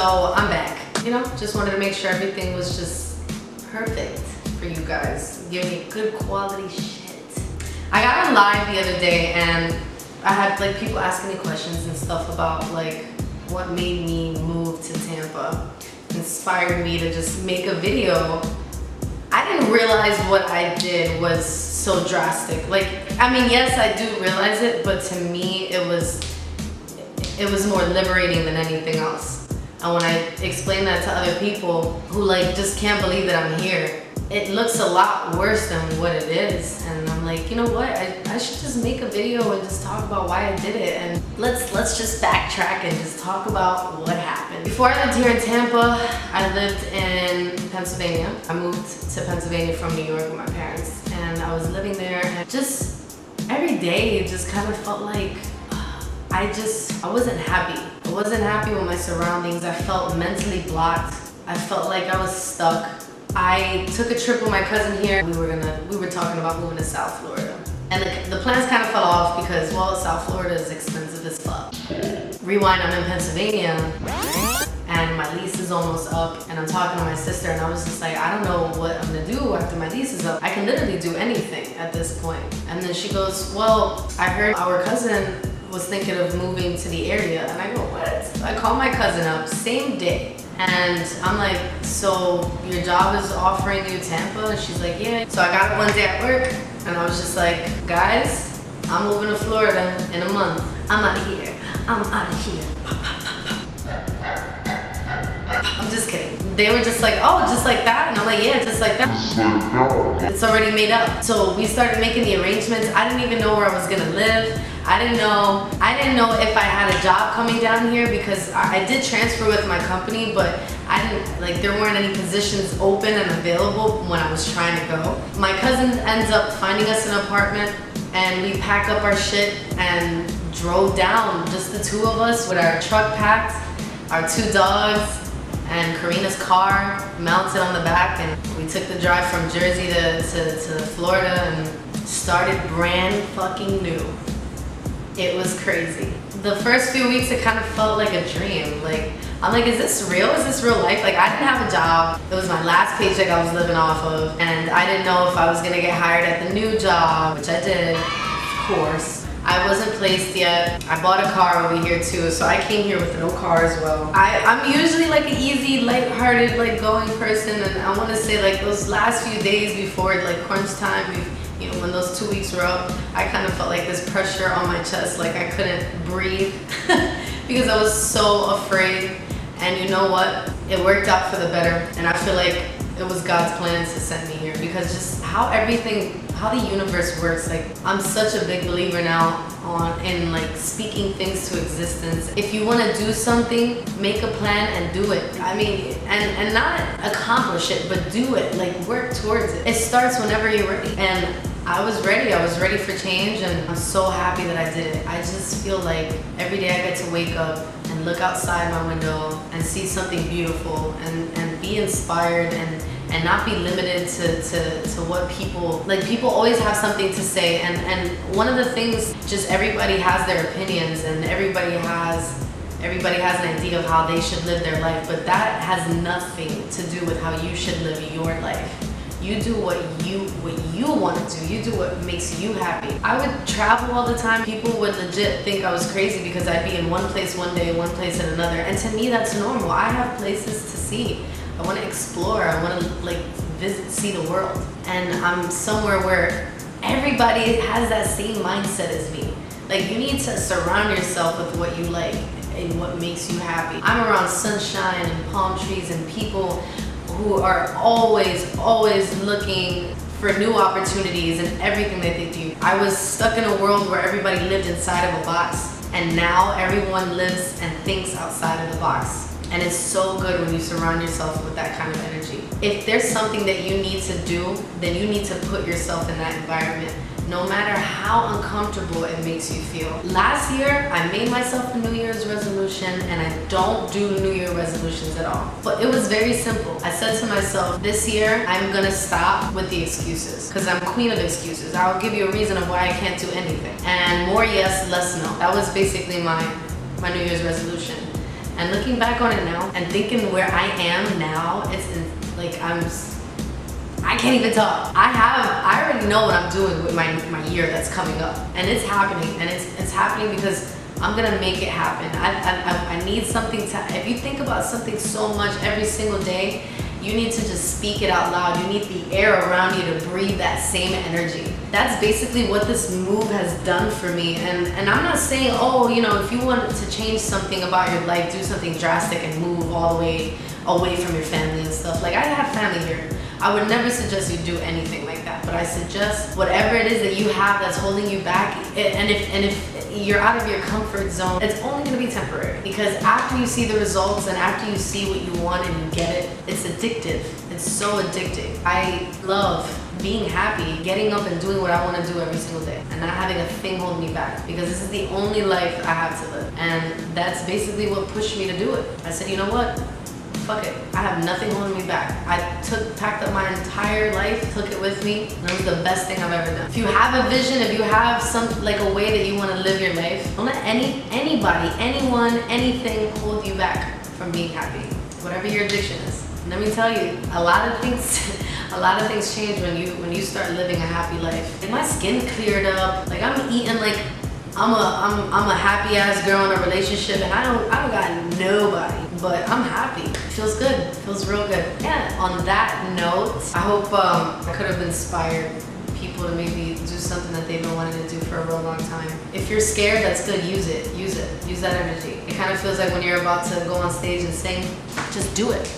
So I'm back. You know, just wanted to make sure everything was just perfect for you guys. Give me good quality shit. I got on live the other day and I had like people asking me questions and stuff about like what made me move to Tampa, inspired me to just make a video. I didn't realize what I did was so drastic. Like, I mean, yes, I do realize it, but to me, it was more liberating than anything else. And when I explain that to other people who like just can't believe that I'm here, it looks a lot worse than what it is. And I'm like, you know what? I should just make a video and just talk about why I did it. And let's just backtrack and just talk about what happened. Before I lived here in Tampa, I lived in Pennsylvania. I moved to Pennsylvania from New York with my parents. And I was living there and just every day it just kind of felt like I wasn't happy. I wasn't happy with my surroundings. I felt mentally blocked. I felt like I was stuck. I took a trip with my cousin here. We were talking about moving to South Florida. And the plans kind of fell off because, well, South Florida is expensive as fuck. Rewind, I'm in Pennsylvania and my lease is almost up and I'm talking to my sister and I was just like, I don't know what I'm gonna do after my lease is up. I can literally do anything at this point. And then she goes, well, I heard our cousin was thinking of moving to the area. And I go, what? I call my cousin up, same day. And I'm like, so your job is offering you Tampa? And she's like, yeah. So I got it one day at work and I was just like, guys, I'm moving to Florida in a month. I'm out of here. I'm out of here. I'm just kidding. They were just like, oh, just like that? And I'm like, yeah, just like that. It's already made up. So we started making the arrangements. I didn't even know where I was gonna live. I didn't know if I had a job coming down here because I did transfer with my company, but I didn't, like, there weren't any positions open and available when I was trying to go. My cousin ends up finding us an apartment and we pack up our shit and drove down, just the two of us with our truck packed, our two dogs, and Karina's car mounted on the back, and we took the drive from Jersey to Florida and started brand fucking new. It was crazy. The first few weeks it kind of felt like a dream. Like, I'm like, is this real? Is this real life? Like, I didn't have a job. It was my last paycheck I was living off of, and I didn't know if I was gonna get hired at the new job, which I did, of course. I wasn't placed yet. I bought a car over here too, so I came here with no car as well. I'm usually like an easy, lighthearted, like going person, and I want to say like those last few days before like crunch time, you know, when those 2 weeks were up, I kind of felt like this pressure on my chest, like I couldn't breathe because I was so afraid. And you know what? It worked out for the better, and I feel like it was God's plan to send me here because just how the universe works. Like, I'm such a big believer now in like speaking things to existence. If you want to do something, make a plan and do it. I mean, and not accomplish it, but do it. Like, work towards it. It starts whenever you're ready. And I was ready. I was ready for change, and I'm so happy that I did it. I just feel like every day I get to wake up and look outside my window and see something beautiful and be inspired and not be limited to what people, like, people always have something to say, and one of the things, just everybody has their opinions and everybody has an idea of how they should live their life, but that has nothing to do with how you should live your life. You do what you want to do. You do what makes you happy. I would travel all the time. People would legit think I was crazy because I'd be in one place one day, one place in another. And to me, that's normal. I have places to see. I want to explore. I want to like see the world. And I'm somewhere where everybody has that same mindset as me. Like, you need to surround yourself with what you like and what makes you happy. I'm around sunshine and palm trees and people who are always looking for new opportunities and everything that they do. I was stuck in a world where everybody lived inside of a box, and now everyone lives and thinks outside of the box. And it's so good when you surround yourself with that kind of energy. If there's something that you need to do, then you need to put yourself in that environment, no matter how uncomfortable it makes you feel. Last year, I made myself a New Year's resolution, and I don't do New Year resolutions at all. But it was very simple. I said to myself, this year, I'm gonna stop with the excuses, because I'm queen of excuses. I'll give you a reason of why I can't do anything. And more yes, less no. That was basically my New Year's resolution. And looking back on it now and thinking where I am now, it's like I can't even talk. I already know what I'm doing with my year that's coming up. And it's happening, and it's happening because I'm gonna make it happen. I need something to, if you think about something so much every single day, you need to just speak it out loud. You need the air around you to breathe that same energy. That's basically what this move has done for me. And I'm not saying, oh, you know, if you want to change something about your life, do something drastic and move all the way away from your family and stuff. Like, I have family here. I would never suggest you do anything like that, but I suggest whatever it is that you have that's holding you back, and if you're out of your comfort zone, it's only gonna be temporary. Because after you see the results and after you see what you want and you get it, it's addictive. It's so addictive. I love being happy, getting up and doing what I want to do every single day, and not having a thing hold me back, because this is the only life I have to live. And that's basically what pushed me to do it. I said, you know what? Fuck it. I have nothing holding me back. I packed up my entire life, took it with me, and it was the best thing I've ever done. If you have a vision, if you have like a way that you want to live your life, don't let anybody, anyone, anything hold you back from being happy. Whatever your addiction is. And let me tell you, a lot of things change when you start living a happy life. Like, my skin cleared up. Like, I'm eating like I'm a happy ass girl in a relationship, and I don't got nobody, but I'm happy. It feels good. It feels real good. Yeah. On that note, I hope I could have inspired people to maybe do something that they've been wanting to do for a real long time. If you're scared, that's good. Use it. Use that energy. It kind of feels like when you're about to go on stage and sing, just do it.